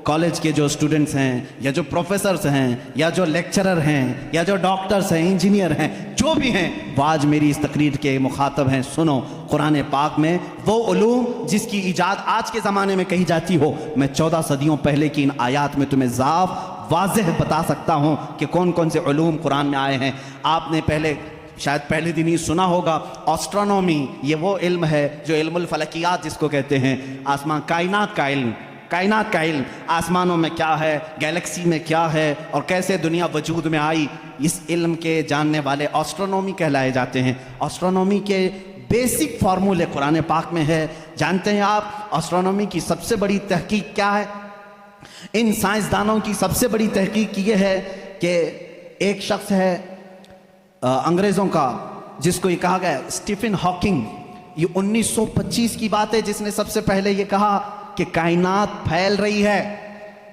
College के जो students हैं या जो प्रोफेसर्स हैं या जो लेक्चरर हैं या जो डॉक्टर्स हैं, इंजीनियर हैं, जो भी हैं, वो आज मेरी इस तकरीर के मुखातब हैं। सुनो, कुरान पाक में वो उलूम जिसकी इजाद आज के ज़माने में कही जाती हो, मैं 14 सदियों पहले की इन आयात में तुम्हें साफ वाज़ेह बता सकता हूँ कि कौन कौन से उलूम कुरान में आए हैं। आपने शायद पहले दिन ही सुना होगा, एस्ट्रोनॉमी, ये वो इल्म है जो इल्मुल फलकियात जिसको कहते हैं, आसमान कायनात का इल्म, कायनात का इल्म, आसमानों में क्या है, गैलेक्सी में क्या है और कैसे दुनिया वजूद में आई, इस इल्म के जानने वाले एस्ट्रोनॉमी कहलाए जाते हैं। एस्ट्रोनॉमी के बेसिक फार्मूले कुरान पाक में है। जानते हैं आप एस्ट्रोनॉमी की सबसे बड़ी तहकीक क्या है? इन साइंसदानों की सबसे बड़ी तहकीक ये है कि एक शख्स है अंग्रेज़ों का, जिसको ये कहा गया स्टीफन हॉकिंग, ये 1925 की बात है, जिसने सबसे पहले ये कहा कि कायनात फैल रही है।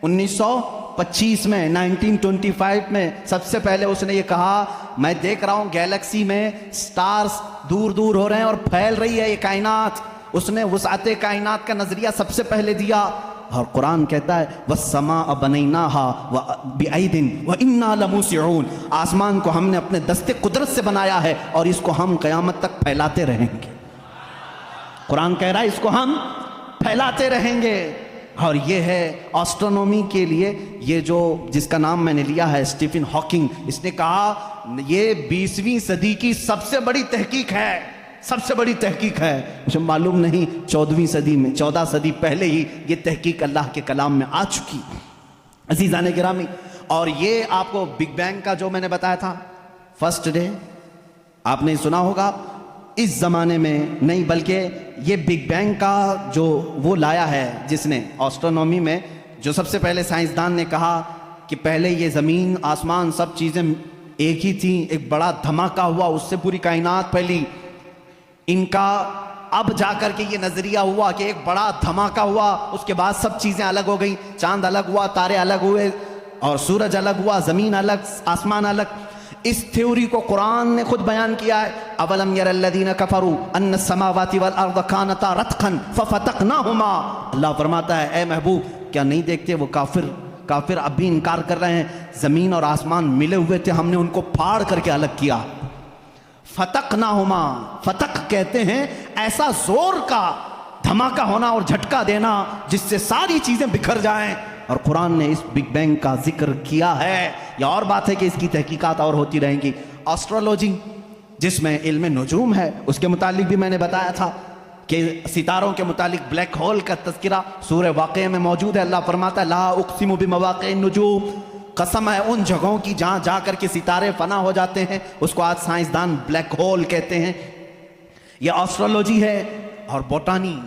1925 में, 1925 में सबसे पहले उसने ये कहा, मैं देख रहा हूँ गैलेक्सी में स्टार्स दूर दूर हो रहे हैं और फैल रही है ये कायनात। उसने वुसअते कायनात का नजरिया सबसे पहले दिया। और कुरान कहता है वस्समा बनैनाहा व बिअयदिन व इन्ना लमूसिऊन, आसमान को हमने अपने दस्ते कुदरत से बनाया है और इसको हम क़यामत तक फैलाते रहेंगे। कुरान कह रहा है इसको हम फैलाते रहेंगे। और ये है एस्ट्रोनॉमी के लिए, ये जो जिसका नाम मैंने लिया है स्टीफन हॉकिंग, इसने कहा ये 20वीं सदी की सबसे बड़ी तहकीक है, सबसे बड़ी तहकीक है। मुझे मालूम नहीं 14वीं सदी में, 14 सदी पहले ही ये तहकीक अल्लाह के कलाम में आ चुकी। अज़ीज़ान गिरामी, और ये आपको बिग बैंग का जो मैंने बताया था फर्स्ट डे, आपने सुना होगा। इस ज़माने में नहीं, बल्कि ये बिग बैंग का जो वो लाया है जिसने एस्ट्रोनॉमी में, जो सबसे पहले साइंसदान ने कहा कि पहले ये ज़मीन आसमान सब चीज़ें एक ही थी, एक बड़ा धमाका हुआ, उससे पूरी कायनात फैली। इनका अब जाकर के ये नज़रिया हुआ कि एक बड़ा धमाका हुआ, उसके बाद सब चीज़ें अलग हो गई, चांद अलग हुआ, तारे अलग हुए और सूरज अलग हुआ, ज़मीन अलग, आसमान अलग। इस थ्योरी को कुरान ने खुद बयान किया है। अवलम यरल्लज़ीना कफ़रू अन्न समावाति वल अर्द कानता रत्क़न फ़फ़तक़नाहुमा। अल्लाह फरमाता है, ए महबूब, क्या नहीं देखते वो काफिर अब भी इनकार कर रहे हैं, ज़मीन और आसमान मिले हुए थे, हमने उनको फाड़ करके अलग किया। फ़तक़नाहुमा, फ़तक़ कहते हैं ऐसा जोर का धमाका होना और झटका देना जिससे सारी चीज़ें बिखर जाएं। और कुरान ने इस बिग बैंग का जिक्र किया है। यह और बात है कि इसकी तहकीकात और होती रहेंगी। एस्ट्रोलॉजी, जिसमें इल्म नुजूम है, उसके मुतालिक भी मैंने बताया था कि सितारों के मुतालिक ब्लैक होल का तज़किरा सूरह वाक़िया में मौजूद है। अल्लाह फरमाता है ला उक़सिमु बिमवाक़िअन नुजूम, कसम है उन जगहों की जहाँ जा कर के सितारे फना हो जाते हैं, उसको आज साइंसदान ब्लैक होल कहते हैं। यह एस्ट्रोलॉजी है। और बोटानी,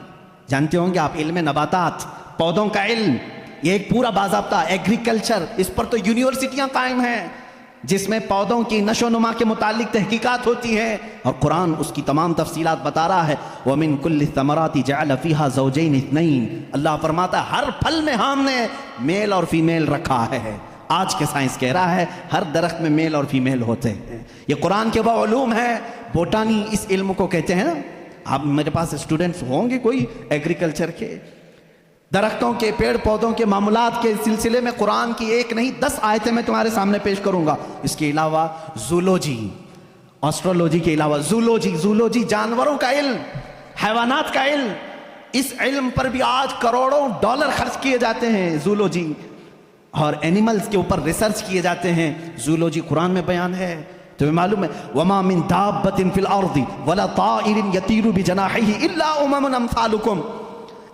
जानते होंगे आप, इल्म नबातात, पौधों का इल्म, ये एक पूरा बाज़ाब्ता एग्रीकल्चर, इस पर तो यूनिवर्सिटियां कायम हैं जिसमें पौधों की नशोनुमा के मुतालिक तहकीकात होती हैं। और कुरान उसकी तमाम तफसीलात बता रहा है। व मिन कुल्लि समराति जअल फीहा ज़ौजैन इत्नैन, अल्लाह फरमाता है हर फल में हमने मेल और फीमेल रखा है। आज के साइंस कह रहा है हर दरख्त में मेल और फीमेल होते हैं। ये कुरान के वो उलूम है। बोटानी इस इल्म को कहते हैं ना। आप मेरे पास स्टूडेंट्स होंगे कोई एग्रीकल्चर के, दरख्तों के, पेड़ पौधों के मामलात के सिलसिले में कुरान की एक नहीं 10 आयतें मैं तुम्हारे सामने पेश करूंगा। इसके अलावा जूलॉजी, एस्ट्रोलॉजी के अलावा जूलॉजी जानवरों का इल्म, हैवानात का इल्म, इस इल्म पर भी आज करोड़ों डॉलर खर्च किए जाते हैं। जूलॉजी और एनिमल्स के ऊपर रिसर्च किए जाते हैं। जूलॉजी कुरान में बयान है। तुम्हें मालूम है वमा मिन दाब्बतिन फिल अर्दि वला ताइरिन यतीरु बिजनाहिही इल्ला उममुन अमसालुकुम।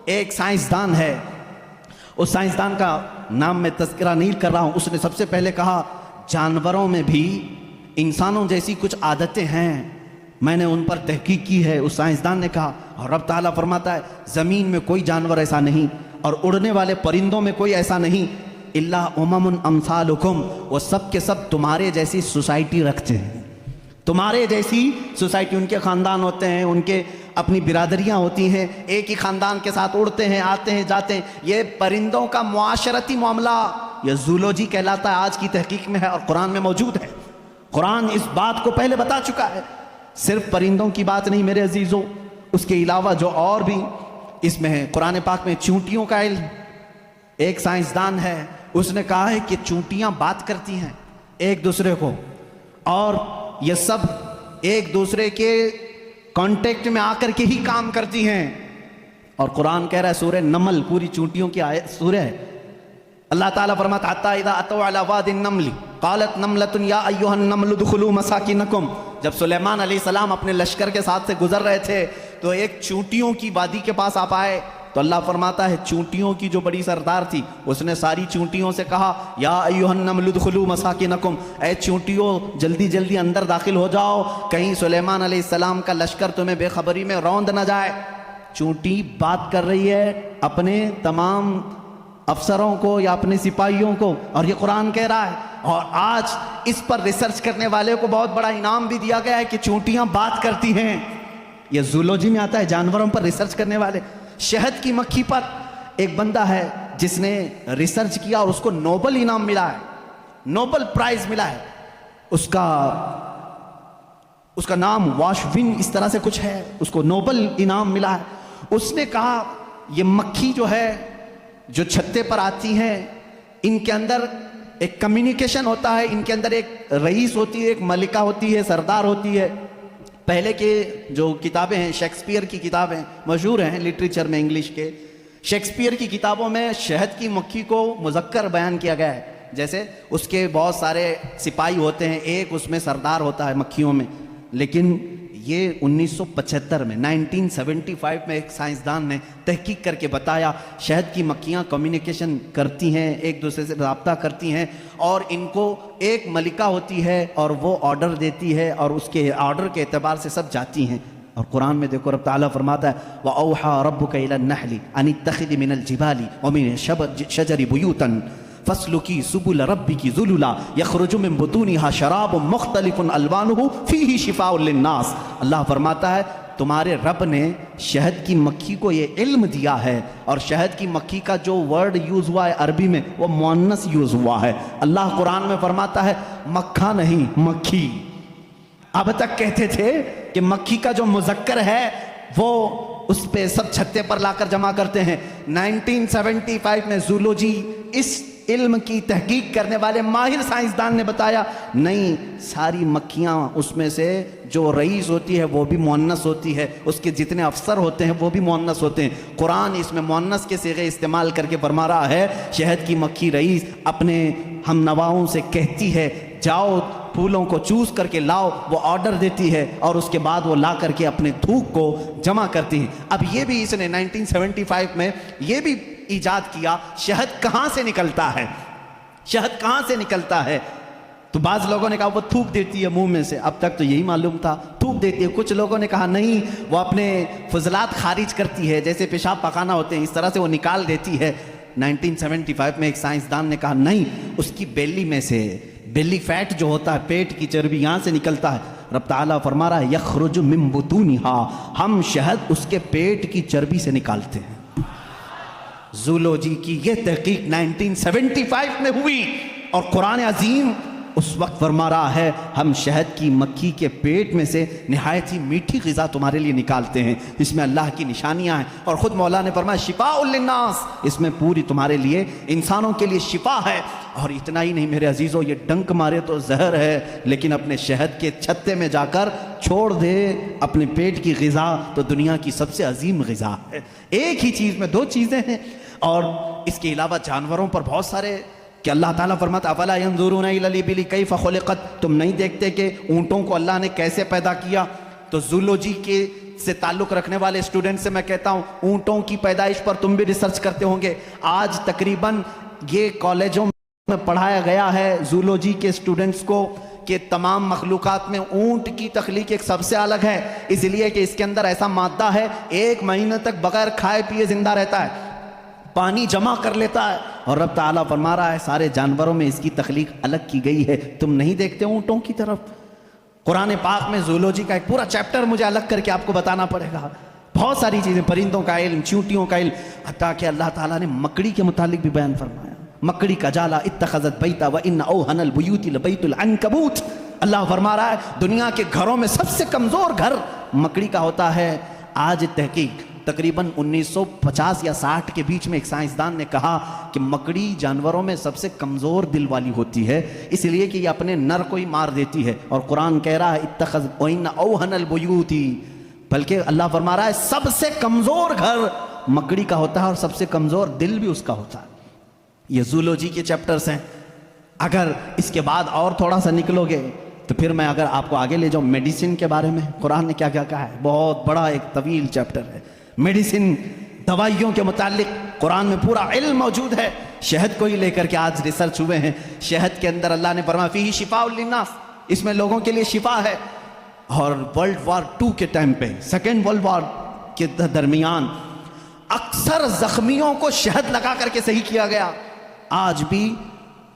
एक साइंसदान है, उस साइंसदान का नाम मैं तज़किरा नहीं कर रहा हूँ। उसने सबसे पहले कहा जानवरों में भी इंसानों जैसी कुछ आदतें हैं, मैंने उन पर तहकीक की है। उस साइंसदान ने कहा, और रब ताला फरमाता है ज़मीन में कोई जानवर ऐसा नहीं और उड़ने वाले परिंदों में कोई ऐसा नहीं, इल्ला उममुन अमसालुकुम, वो सब के सब तुम्हारे जैसी सोसाइटी रखते हैं, तुम्हारे जैसी सोसाइटी। उनके ख़ानदान होते हैं, उनके अपनी बिरादरियां होती हैं, एक ही ख़ानदान के साथ उड़ते हैं, आते हैं, जाते हैं। ये परिंदों का मुआशरती मामला, यह जूलॉजी कहलाता है, आज की तहकीक में है और कुरान में मौजूद है। कुरान इस बात को पहले बता चुका है। सिर्फ परिंदों की बात नहीं मेरे अजीज़ों, उसके अलावा जो और भी इसमें है, कुरान पाक में चींटियों का इल्म, एक साइंसदान है, उसने कहा है कि चूंटियां बात करती हैं एक दूसरे को, और ये सब एक दूसरे के कांटेक्ट में आकर के ही काम करती हैं। और कुरान कह रहा है, सूरह नमल पूरी चूंटियों की आयत सूरह है। अल्लाह ताला फरमाता हत्ता इज़ा अतौ अला वादिन नमली क़ालत नमलतुन या अय्युहन नमलु दुखुलू मसाकिनकुम। जब सुलेमान अलैहिस्सलाम अपने लश्कर के साथ से गुजर रहे थे तो एक चूंटियों की वादी के पास आ पाए, तो अल्लाह फरमाता है चूंटियों की जो बड़ी सरदार थी उसने सारी चूंटियों से कहा, या अय्युहन नमलु दुखुलू मसाकिनकुम, ऐ चूंटियों जल्दी जल्दी अंदर दाखिल हो जाओ, कहीं सुलेमान अलैहिस्सलाम का लश्कर तुम्हें बेखबरी में रौंद न जाए। चूंटी बात कर रही है अपने तमाम अफसरों को या अपने सिपाहियों को, और ये कुरान कह रहा है। और आज इस पर रिसर्च करने वाले को बहुत बड़ा इनाम भी दिया गया है कि चूंटियां बात करती हैं। ये जूलॉजी में आता है, जानवरों पर रिसर्च करने वाले। शहद की मक्खी पर एक बंदा है जिसने रिसर्च किया और उसको नोबल इनाम मिला है, नोबल प्राइज मिला है। उसका नाम वाशविन इस तरह से कुछ है, उसको नोबल इनाम मिला है। उसने कहा ये मक्खी जो है, जो छत्ते पर आती हैं, इनके अंदर एक कम्युनिकेशन होता है, इनके अंदर एक रईस होती है, एक मलिका होती है, सरदार होती है। पहले के जो किताबें हैं, शेक्सपियर की किताबें मशहूर हैं लिटरेचर में, इंग्लिश के शेक्सपियर की किताबों में शहद की मक्खी को मुज़क्कर बयान किया गया है। जैसे उसके बहुत सारे सिपाही होते हैं, एक उसमें सरदार होता है मक्खियों में। लेकिन ये 1975 में 1975 में एक साइंसदान ने तहकीक करके बताया शहद की मक्खियाँ कम्युनिकेशन करती हैं, एक दूसरे से रब्ता करती हैं, और इनको एक मलिका होती है और वो ऑर्डर देती है और उसके ऑर्डर के एतबार से सब जाती हैं। और कुरान में देखो रब ताला फरमाता है व औहा रब्बुका इलन नहली अन इत्तखिज़ मिनल जिबाली व मिन शजरि बुयूतन फस्लुकी सुबुल रब्बिकी ज़ुलुला यख़रुजु मिन बुतूनिहा शराबुन मुख्तलिफुन अलवानुहु फ़ीही शिफ़ाउन लिन्नास। अल्लाह फरमाता है तुम्हारे रब ने शहद की मक्खी को ये इल्म दिया है, और शहद की मक्खी का जो वर्ड यूज़ हुआ है अरबी में वो मुअन्नस यूज़ हुआ है। अल्लाह कुरान में फरमाता है मक्खा नहीं मक्खी। अब तक कहते थे कि मक्खी का जो मुज़क्कर है वो उस पे सब छत्ते पर लाकर जमा करते हैं। 1975 में जूलॉजी इस इल्म की तहकीक करने वाले माहिर साइंसदान ने बताया नहीं, सारी मक्खियाँ उसमें से जो रईस होती है वो भी मुअन्नस होती है, उसके जितने अफसर होते हैं वो भी मुअन्नस होते हैं। कुरान इसमें मुअन्नस के सिगे इस्तेमाल करके फरमा रहा है शहद की मक्खी रईस अपने हम नवाओं से कहती है जाओ फूलों को चूस करके लाओ, वो ऑर्डर देती है और उसके बाद वो ला करके अपने थूक को जमा करती है। अब ये भी इसने 1975 में ये भी ईजाद किया शहद कहाँ से निकलता है, शहद कहाँ से निकलता है। तो बाज़ लोगों ने कहा वो थूक देती है मुंह में से, अब तक तो यही मालूम था थूक देती है। कुछ लोगों ने कहा नहीं वो अपने फजलात खारिज करती है, जैसे पेशाब पखाना होते हैं इस तरह से वो निकाल देती है। 1975 में एक साइंसदान ने कहा नहीं, उसकी बेली में से, बेली फैट जो होता है पेट की चर्बी यहाँ से निकलता है। रब ताला फरमा रहा है यखरुजु मिन बुतूनिहा, हम शहद उसके पेट की चर्बी से निकालते हैं। जूलॉजी की यह तहकीक 1975 में हुई और कुरान अजीम उस वक्त फरमा रहा है हम शहद की मक्खी के पेट में से निहायत ही मीठी ग़िज़ा तुम्हारे लिए निकालते हैं, इसमें अल्लाह की निशानियां हैं। और ख़ुद मौला ने फरमाया शिफ़ाउल लिन्नास, इसमें पूरी तुम्हारे लिए इंसानों के लिए शिफा है। और इतना ही नहीं मेरे अजीज़ों, ये डंक मारे तो जहर है, लेकिन अपने शहद के छत्ते में जाकर छोड़ दे अपने पेट की ग़िज़ा तो दुनिया की सबसे अजीम ग़िज़ा है। एक ही चीज़ में दो चीज़ें हैं। और इसके अलावा जानवरों पर बहुत सारे कि अल्लाह ताला फरमाता अफला यंजुरूना इलल इबिली कैफ़ खुलिक़त, तुम नहीं देखते कि ऊँटों को अल्लाह ने कैसे पैदा किया। तो जूलॉजी के से ताल्लुक़ रखने वाले स्टूडेंट से मैं कहता हूँ ऊँटों की पैदाइश पर तुम भी रिसर्च करते होंगे। आज तकरीबन ये कॉलेजों में पढ़ाया गया है जूलॉजी के स्टूडेंट्स को कि तमाम मखलूक़ात में ऊँट की तख्लीक एक सबसे अलग है, इसलिए कि इसके अंदर ऐसा मादा है 1 महीने तक बगैर खाए पिए जिंदा रहता है, पानी जमा कर लेता है। और रब ताला फरमा रहा है सारे जानवरों में इसकी तख्लीक अलग की गई है, तुम नहीं देखते ऊँटों की तरफ। कुरान पाक में जूलॉजी का एक पूरा चैप्टर मुझे अलग करके आपको बताना पड़ेगा। बहुत सारी चीज़ें, परिंदों का इल्म, चींटियों का इल्म, हत्ता कि अल्लाह ताला ने मकड़ी के मुतालिक भी बयान फरमाया मकड़ी का जाला इत्तखज़त बैता व इन्न औहनल बुयूति लबैतुल अन्कबूत। अल्लाह फरमा रहा है दुनिया के घरों में सबसे कमज़ोर घर मकड़ी का होता है। आज तहकीक तकरीबन 1950 या 60 के बीच में एक साइंसदान ने कहा कि मकड़ी जानवरों में सबसे कमज़ोर दिल वाली होती है, इसलिए कि ये अपने नर को ही मार देती है। और कुरान कह रहा है इत्तखज़ वइन्ना औहनल बुयूती, बल्कि अल्लाह फरमा रहा है सबसे कमज़ोर घर मकड़ी का होता है और सबसे कमज़ोर दिल भी उसका होता है। ये जूलॉजी के चैप्टर्स हैं। अगर इसके बाद और थोड़ा सा निकलोगे तो फिर मैं अगर आपको आगे ले जाऊँ मेडिसिन के बारे में, कुरान ने क्या क्या कहा है, बहुत बड़ा एक तवील चैप्टर है। मेडिसिन, दवाइयों के मुतालिक कुरान में पूरा इल्म मौजूद है। शहद को ही लेकर के आज रिसर्च हुए हैं। शहद के अंदर अल्लाह ने फरमाया फीही शिफाउल लिन्नास, इसमें लोगों के लिए शिफा है। और वर्ल्ड वार 2 के टाइम पे, सेकेंड वर्ल्ड वार के दरमियान अक्सर जख्मियों को शहद लगा करके सही किया गया। आज भी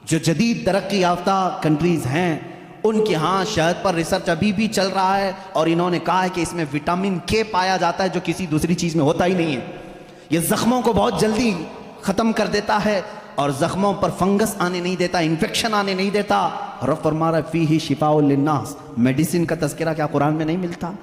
जो जदीद तरक्की याफ्ता कंट्रीज हैं उनके यहाँ शहद पर रिसर्च अभी भी चल रहा है और इन्होंने कहा है कि इसमें विटामिन के पाया जाता है जो किसी दूसरी चीज़ में होता ही नहीं है। ये जख्मों को बहुत जल्दी ख़त्म कर देता है और जख्मों पर फंगस आने नहीं देता, इन्फेक्शन आने नहीं देता। रब फरमा रहा है फीही शिफाउल लिन्नास, मेडिसिन का तज़किरा क्या कुरान में नहीं मिलता?